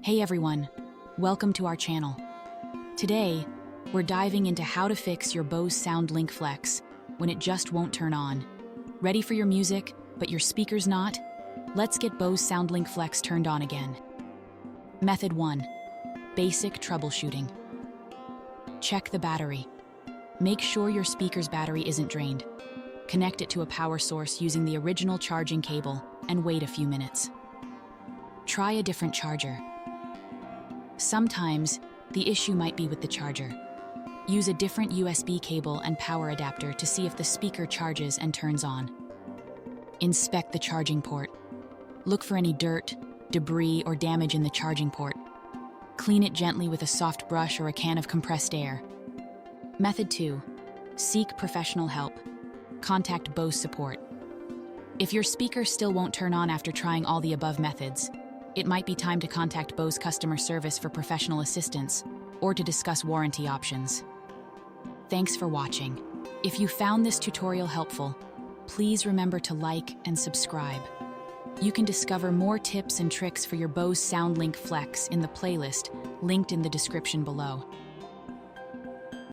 Hey everyone, welcome to our channel. Today, we're diving into how to fix your Bose SoundLink Flex when it just won't turn on. Ready for your music, but your speaker's not? Let's get Bose SoundLink Flex turned on again. Method 1. Basic troubleshooting. Check the battery. Make sure your speaker's battery isn't drained. Connect it to a power source using the original charging cable and wait a few minutes. Try a different charger. Sometimes, the issue might be with the charger. Use a different USB cable and power adapter to see if the speaker charges and turns on. Inspect the charging port. Look for any dirt, debris, or damage in the charging port. Clean it gently with a soft brush or a can of compressed air. Method 2. Seek professional help. Contact Bose support. If your speaker still won't turn on after trying all the above methods, it might be time to contact Bose customer service for professional assistance or to discuss warranty options. Thanks for watching. If you found this tutorial helpful, please remember to like and subscribe. You can discover more tips and tricks for your Bose SoundLink Flex in the playlist linked in the description below.